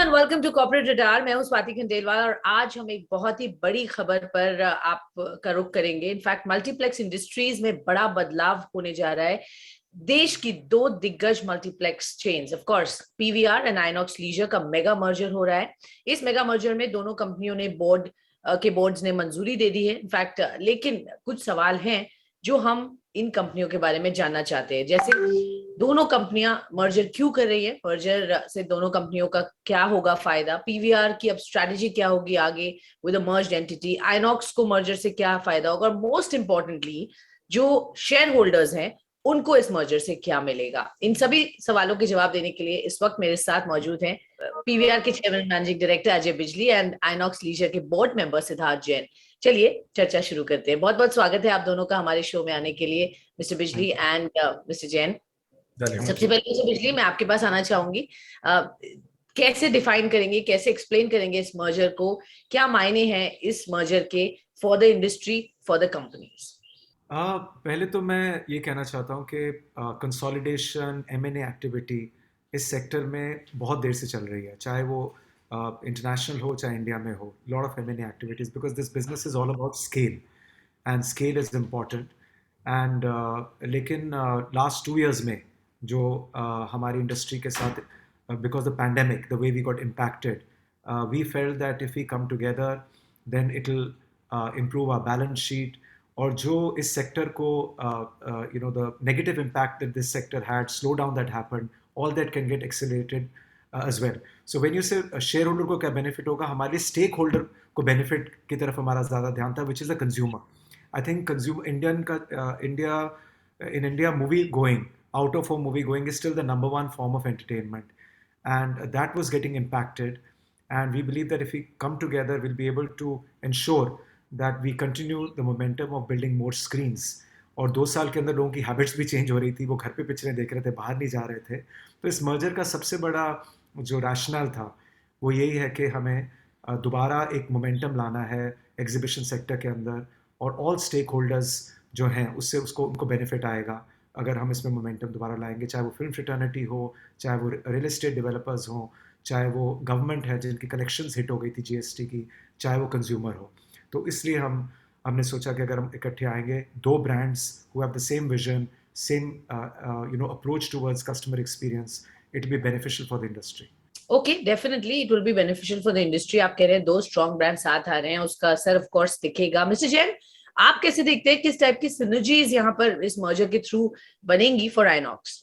Everyone, welcome to corporate radar. मैं हूं स्वाति खंडेलवाल और आज हम एक बहुत ही बड़ी खबर पर आपका रुख करेंगे। इनफैक्ट मल्टीप्लेक्स इंडस्ट्रीज में बड़ा बदलाव होने जा रहा है। देश की दो दिग्गज multiplex chains, of course PVR and INOX Leisure का मेगा मर्जर हो रहा है। इस मेगा मर्जर में दोनों कंपनियों ने बोर्ड्स ने मंजूरी दे दी है इनफैक्ट, लेकिन कुछ सवाल हैं जो हम इन कंपनियों के बारे में जानना चाहते हैं। जैसे दोनों कंपनियां मर्जर क्यों कर रही है, मर्जर से दोनों कंपनियों का क्या होगा फायदा, पीवीआर की अब स्ट्रैटेजी क्या होगी आगे with a merged entity, INOX को मर्जर से क्या फायदा होगा, और मोस्ट इंपॉर्टेंटली जो शेयर होल्डर्स हैं उनको इस मर्जर से क्या मिलेगा। इन सभी सवालों के जवाब देने के लिए इस वक्त मेरे साथ मौजूद हैं पीवीआर के चेयरमैन मैनेजिंग डायरेक्टर अजय बिजली एंड आइनॉक्स लीजर के बोर्ड मेंबर सिद्धार्थ जैन। चलिए चर्चा शुरू करते हैं। बहुत बहुत स्वागत है आप दोनों का हमारे शो में आने के लिए, मिस्टर बिजली एंड मिस्टर जैन। सबसे पहले मिस्टर बिजली, मैं आपके पास आना चाहूंगी। कैसे डिफाइन करेंगे, कैसे एक्सप्लेन करेंगे इस मर्जर को, क्या मायने हैं इस मर्जर के for the industry, for the companies? पहले तो मैं ये कहना चाहता हूँ कि कंसोलिडेशन एम.एन.ए. एक्टिविटी इस सेक्टर में बहुत देर से चल रही है, चाहे वो इंटरनेशनल हो चाहे इंडिया में हो। Lot of M N A. Activities because this business is all about scale and scale is important. And लेकिन लास्ट 2 years में जो हमारी इंडस्ट्री के साथ because the pandemic the way we got impacted, we felt that if we come together then it will improve our balance sheet। और जो इस sector को the negative impact that this sector had, slowdown that happened, all that can get accelerated as well. So when you say shareholder को क्या benefit होगा, हमारे stakeholder को benefit की तरफ हमारा ज़्यादा ध्यान था, which is the consumer. I think in India, movie going, out of home movie going is still the number one form of entertainment, and that was getting impacted. And we believe that if we come together, we'll be able to ensure that we continue the momentum of building more screens. और 2 साल के अंदर लोगों की habits भी change हो रही थी, वो घर पे पिक्चरें देख रहे थे, बाहर नहीं जा रहे थे। तो इस मर्जर का सबसे बड़ा जो रैशनल था वो यही है कि हमें दोबारा एक मोमेंटम लाना है एग्जीबिशन सेक्टर के अंदर, और ऑल स्टेक होल्डर्स जो हैं उससे उनको बेनिफिट आएगा अगर हम इसमें मोमेंटम दोबारा लाएंगे। चाहे वो फिल्म फ्रेटर्निटी हो, चाहे वो रियल एस्टेट डेवलपर्स हों, चाहे वो गवर्नमेंट है जिनकी कलेक्शंस हिट हो गई थी जीएसटी की, चाहे वो कंज्यूमर हो। तो इसलिए हमने सोचा कि अगर हम इकट्ठे आएंगे, दो brands who have the same vision, same approach towards customer experience, it will be beneficial for the industry. Okay, definitely it will be beneficial for the industry. आप कह रहे हैं दो स्ट्रॉन्ग ब्रांड साथ आ रहे हैं, उसका असर ऑफ कोर्स दिखेगा। मिस्टर जैन, आप कैसे देखते हैं, किस टाइप की सिनर्जीज यहाँ पर इस मर्जर के थ्रू बनेंगी फॉर आइनॉक्स?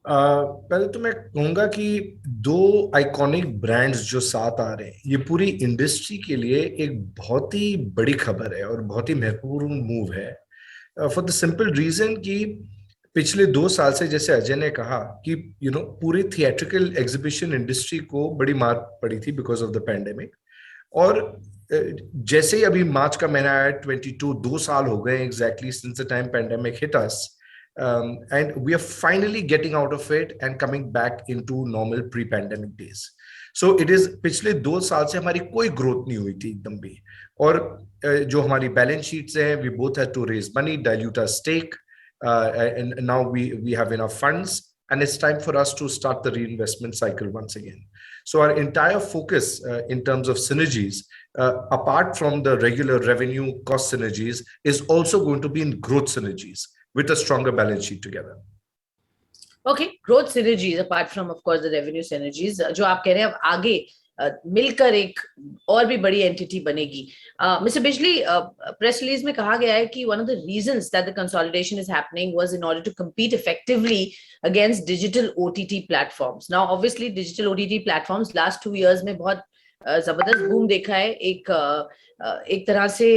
पहले तो मैं कहूंगा कि दो आइकॉनिक ब्रांड्स जो साथ आ रहे हैं, ये पूरी इंडस्ट्री के लिए एक बहुत ही बड़ी खबर है और बहुत ही महत्वपूर्ण मूव है, फॉर द सिंपल रीजन कि पिछले 2 साल से, जैसे अजय ने कहा कि पूरी थिएट्रिकल एग्जीबिशन इंडस्ट्री को बड़ी मार पड़ी थी बिकॉज ऑफ द पैंडेमिक। और जैसे ही अभी मार्च का महीना आया 22, 2 साल हो गए exactly since the time pandemic hit us, and we are finally getting out of it and coming back into normal pre-pandemic days. So it is पिछले 2 साल से हमारी कोई ग्रोथ नहीं हुई थी एकदम भी, और जो हमारी बैलेंस शीट्स हैं, we both had to raise money, dilute our stake, and now we have enough funds, and it's time for us to start the reinvestment cycle once again. So our entire focus in terms of synergies, apart from the regular revenue cost synergies, is also going to be in growth synergies with a stronger balance sheet together. Okay, growth synergies apart from of course the revenue synergies, जो आप कह रहे हैं अब आगे मिलकर एक और भी बड़ी एंटिटी बनेगी। मिस्टर बिजली, प्रेस रिलीज में कहा गया है कि one of the reasons that the consolidation is happening was in order to compete effectively against digital OTT platforms. Now obviously digital OTT platforms last 2 years में बहुत जबरदस्त बूम देखा है। एक तरह से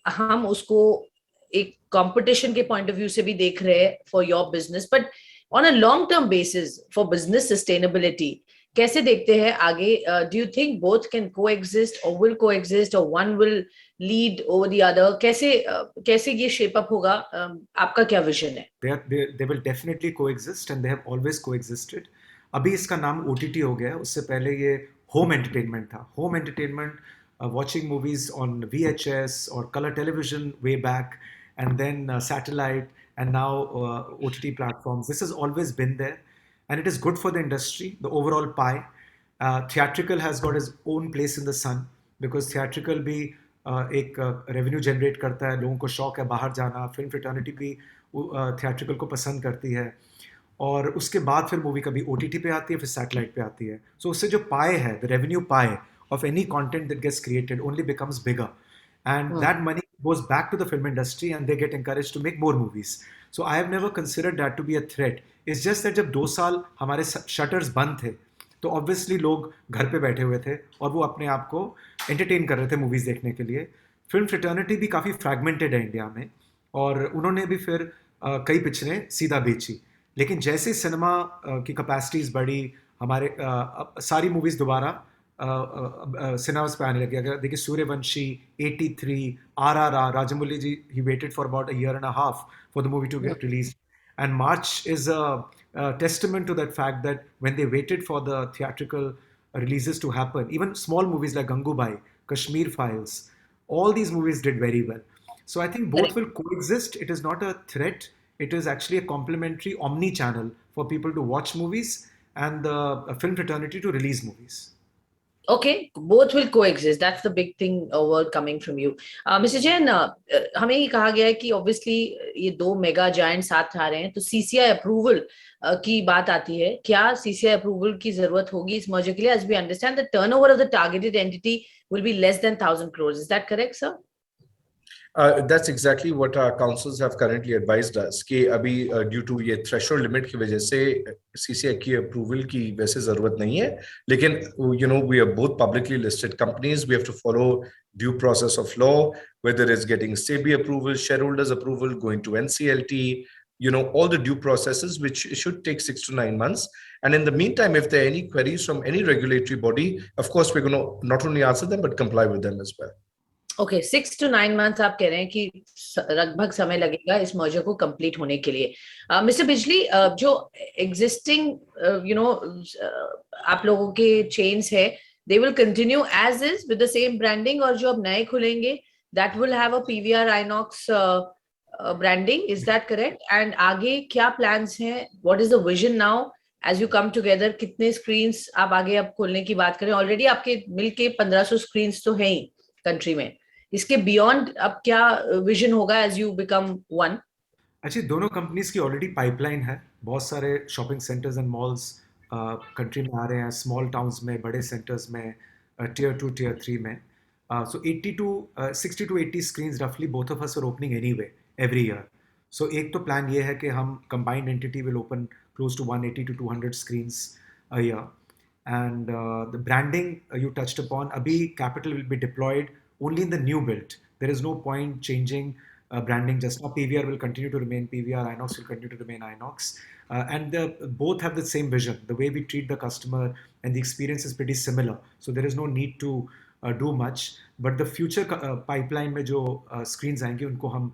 हम उसको एक कंपटीशन के पॉइंट ऑफ व्यू से भी देख रहे हैं for your business, but on a long term basis for business sustainability कैसे देखते हैं आगे? Do you think both can coexist और विल कोएग्जिस्ट और one will lead over the other? कैसे ये शेप अप होगा? आपका क्या विजन है? They will definitely coexist and they have always coexisted. अभी इसका नाम OTT हो गया, उससे पहले ये होम एंटरटेनमेंट था। Home entertainment, watching movies on VHS or color television way back, and then satellite, and now OTT platforms. This has always been there, and it is good for the industry, the overall pie. Theatrical has got its own place in the sun because theatrical भी एक revenue generate करता है, लोगों को शौक है बाहर जाना, फिल्म फ्रेटर्निटी भी थिएट्रिकल को पसंद करती है, और उसके बाद फिर मूवी कभी ओटीटी पे आती है, फिर सैटेलाइट पे आती है. सो उससे जो पाए है, द रेवेन्यू पाए of any content that gets created only becomes bigger, and that money goes back to the film industry and they get encouraged to make more movies. So I have never considered that to be a threat. It's just that जब 2 साल हमारे shutters बंद थे तो obviously लोग घर पे बैठे हुए थे और वो अपने आप को एंटरटेन कर रहे थे मूवीज़ देखने के लिए. फिल्म फ्रेटर्निटी भी काफ़ी फ्रैगमेंटेड है इंडिया में, और उन्होंने भी फिर कई पिक्चरें सीधा बेची. लेकिन जैसे सिनेमा की कैपेसिटीज़ बढ़ी, हमारे सारी मूवीज़ दोबारा सिनेमास पे आने लगे. अगर देखिए Suryavanshi, 83, RRR, Rajamouli ji, he waited for about a year and a half for the movie to get released. And March is a testament to that fact that when they waited for the theatrical releases to happen, even small movies like Gangubai, Kashmir Files, all these movies did very well. So I think both will coexist. It is not a threat. It is actually a complementary omni-channel for people to watch movies and the film fraternity to release movies. Okay, both will coexist. That's the big thing, word coming from you. Mr. Jain, हमें ये कहा गया है कि obviously ये दो mega giant साथ आ रहे हैं, तो CCI approval की बात आती है. क्या CCI approval की जरूरत होगी इस merger के लिए? As we understand, the turnover of the targeted entity will be less than 1,000 crores. Is that correct, sir? That's exactly what our councils have currently advised us कि अभी due to ये threshold limit की वजह से CCI की approval की वैसे जरूरत नहीं है, लेकिन we are both publicly listed companies. We have to follow due process of law, whether it's getting SEBI approval, shareholders approval, going to NCLT, all the due processes which should take 6 to 9 months. And in the meantime, if there are any queries from any regulatory body, of course we're going to not only answer them but comply with them as well. Okay, 6 to 9 months आप कह रहे हैं कि लगभग समय लगेगा इस merger को कंप्लीट होने के लिए. मिस्टर बिजली, जो एग्जिस्टिंग आप लोगों के चेन्स है, they will continue as is with the same branding, और जो अब नए खुलेंगे that will have a PVR INOX branding. Is that correct? And आगे क्या plans हैं? What is the vision now as you come together? कितने screens आप आगे अब खोलने की बात करें? Already आपके मिलके 1500 screens तो हैं ही कंट्री में. इसके बियॉन्ड अब क्या विजन होगा एज यू बिकम वन? अच्छा, दोनों कंपनीज की ऑलरेडी पाइपलाइन है. बहुत सारे shopping centres and malls country में आ रहे हैं, स्मॉल टाउन्स में, बड़े सेंटर्स में, टियर 2 टियर 3 में. सो 60 to 80 स्क्रीन्स रफली both of us are opening anyway every year. So एक तो प्लान ये है कि हम combined entity will open close to 180 to 200 screens a year. And the branding you touched upon, अभी capital will be deployed only in the new build. There is no point changing branding just now. PVR will continue to remain PVR, INOX will continue to remain INOX. And both have the same vision. The way we treat the customer and the experience is pretty similar. So there is no need to do much. But the future pipeline में जो screens आएंगे उनको हम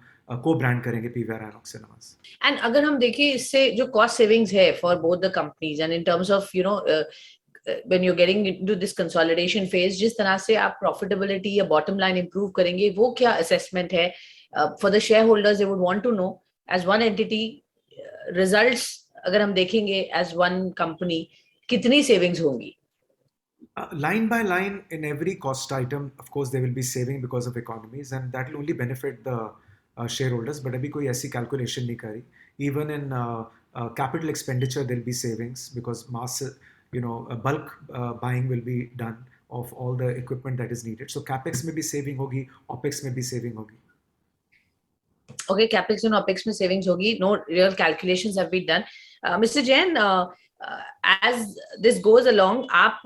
co-brand करेंगे PVR INOX cinemas. And अगर हम देखें इससे जो cost savings है for both the companies and in terms of when you're getting into this consolidation phase, जिस तरह से आप profitability या bottom line improve करेंगे, वो क्या assessment है? For the shareholders, they would want to know as one entity, results अगर हम देखेंगे as one company, कितनी savings होंगी? Line by line in every cost item, of course, there will be saving because of economies, and that will only benefit the shareholders. But अभी कोई ऐसी calculation नहीं करी. Even in capital expenditure, there will be savings because bulk buying will be done of all the equipment that is needed. So capex में भी saving होगी, opex में भी saving होगी. Okay, capex and opex में savings होगी. No real calculations have been done. Mr. Jain, as this goes along, आप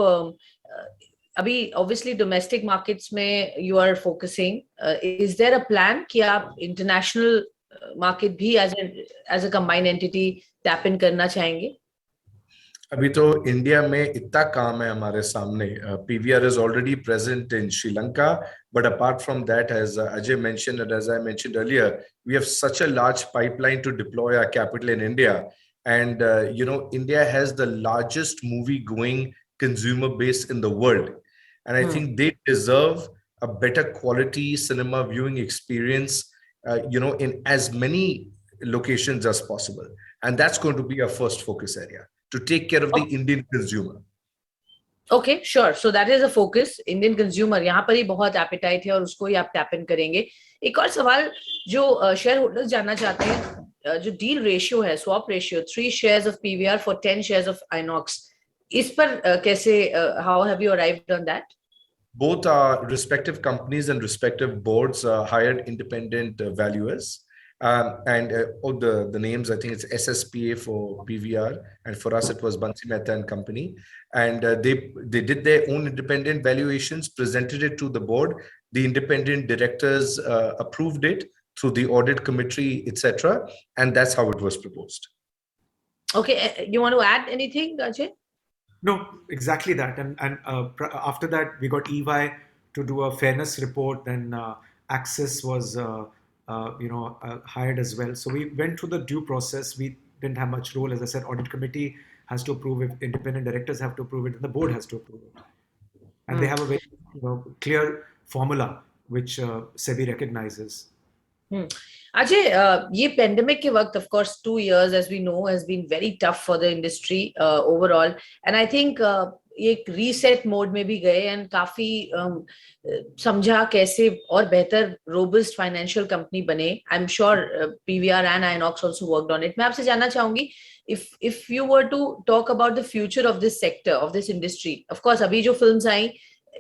अभी obviously domestic markets में you are focusing. Is there a plan कि आप international market भी as a combined entity tap in करना चाहेंगे? अभी तो इंडिया में इतना काम है हमारे सामने. PVR is already present in Sri Lanka, but apart from that, as Ajay mentioned and as I mentioned earlier, we have such a large pipeline to deploy our capital in India. And India has the largest movie-going consumer base in the world, and I think they deserve a better quality cinema viewing experience, in as many locations as possible, and that's going to be our first focus area, to take care of the Indian consumer. Okay sure, so that is a focus, Indian consumer यहाँ पर ही बहुत apatite है और उसको ही आप tap in करेंगे। एक और सवाल जो शेयर होल्डर्स जानना चाहते हैं, जो डील रेशियो है, swap ratio, 3 shares of PVR for 10 shares of INOX, इस पर कैसे, how have you arrived on that? Both respective companies and respective boards hired independent valuers. The names, I think it's SSPA for PVR, and for us it was Bansi Mehta and Company. And they did their own independent valuations, presented it to the board. The independent directors approved it through the audit committee, etc. And that's how it was proposed. Okay, you want to add anything, Ajay? No, exactly that. And after that, we got EY to do a fairness report. Then Axis was, hired as well. So we went through the due process. We didn't have much role. As I said, audit committee has to approve it, independent directors have to approve it, and the board has to approve it. And they have a very clear formula which SEBI recognizes. Ajay, ये pandemic के वक्त, of course, 2 years, as we know, has been very tough for the industry overall. And I think ये एक reset mode में भी गए and काफी समझा कैसे और बेहतर robust financial company बने. I'm sure PVR and INOX also worked on it. मैं आपसे जानना चाहूंगी, if you were to talk about the future of this sector, of this industry, of course, अभी जो films I,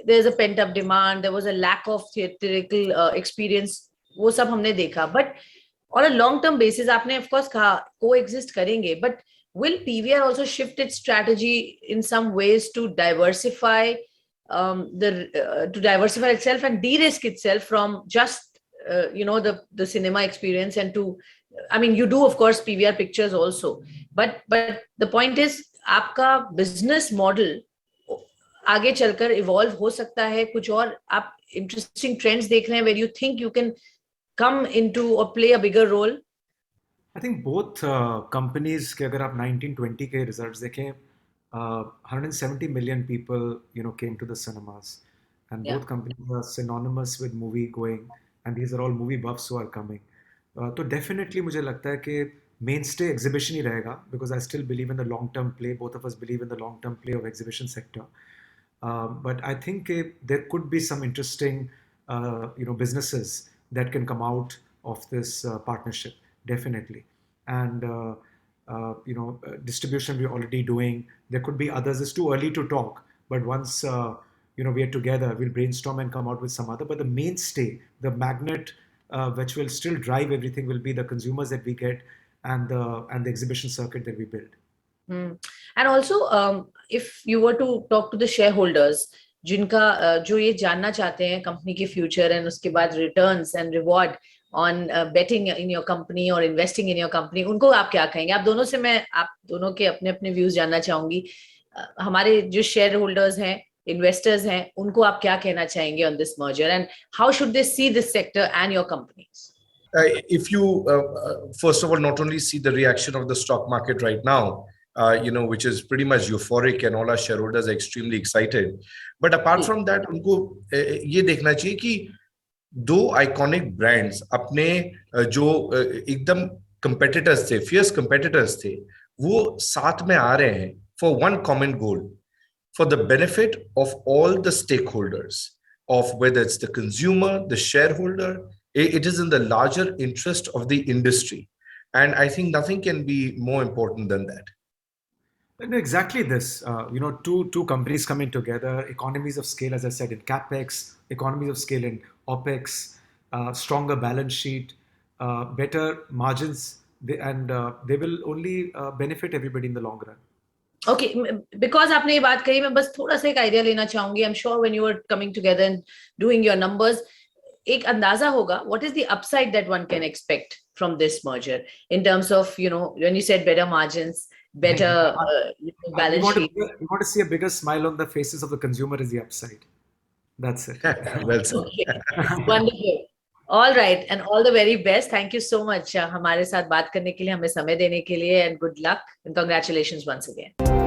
there's a pent up demand, there was a lack of theatrical experience, वो सब हमने देखा, but on a long term basis आपने of course कहा को exist करेंगे, but will PVR also shift its strategy in some ways to diversify to diversify itself and de-risk itself from just the cinema experience, and to, I mean, you do of course PVR pictures also, but the point is आपका business model आगे चलकर evolve हो सकता है, कुछ और आप interesting trends देख रहे हैं where you think you can come into or play a bigger role? I think both companies के अगर आप 1920 के results देखें, 170 million people came to the cinemas, and both companies are synonymous with movie going, and these are all movie buffs who are coming. तो definitely मुझे लगता है कि mainstay exhibition ही रहेगा, because I still believe in the long term play. Both of us believe in the long term play of exhibition sector. But I think there could be some interesting businesses that can come out of this partnership, definitely. And distribution we're already doing. There could be others. It's too early to talk, but once we are together, we'll brainstorm and come out with some other. But the mainstay, the magnet which will still drive everything, will be the consumers that we get, and the exhibition circuit that we build. And also, if you were to talk to the shareholders, जिनका जो ये जानना चाहते हैं company के future and उसके बाद returns and reward on betting in your company और इन्वेस्टिंग इन योर कंपनी, उनको आप क्या कहेंगे? आप दोनों से मैं आप दोनों के अपने अपने व्यूज जानना चाहूंगी. हमारे जो शेयर होल्डर्स हैं, इन्वेस्टर्स हैं, उनको आप क्या कहना चाहेंगे on this merger, and how should they see this sector and your companies? If you first of all not only see the reaction of the stock market right now, which is pretty much euphoric, and all our shareholders are extremely excited, but apart from that, उनको ये देखना चाहिए कि दो iconic brands अपने जो एकदम competitors थे, फियर्स कंपेटिटर्स थे, वो साथ में आ रहे हैं for one common goal, for the benefit of all the stakeholders, of whether it's the consumer, the shareholder. It is in the larger interest of the industry, and I think nothing can be more important than that. No, exactly this. Two companies coming together, economies of scale, as I said, in capex, economies of scale in opex, stronger balance sheet, better margins, and they will only benefit everybody in the long run. Okay, because आपने ये बात कही, मैं बस थोड़ा सा एक idea लेना चाहूंगी. I'm sure when you were coming together and doing your numbers, एक अंदाजा होगा, what is the upside that one can expect from this merger in terms of, when you said better margins, better balance sheet? You want to see a bigger smile on the faces of the consumer is the upside. That's it. Well said. Okay. Wonderful. All right, and all the very best. Thank you so much हमारे साथ बात करने के लिए, हमें समय देने के लिए, and good luck and congratulations once again.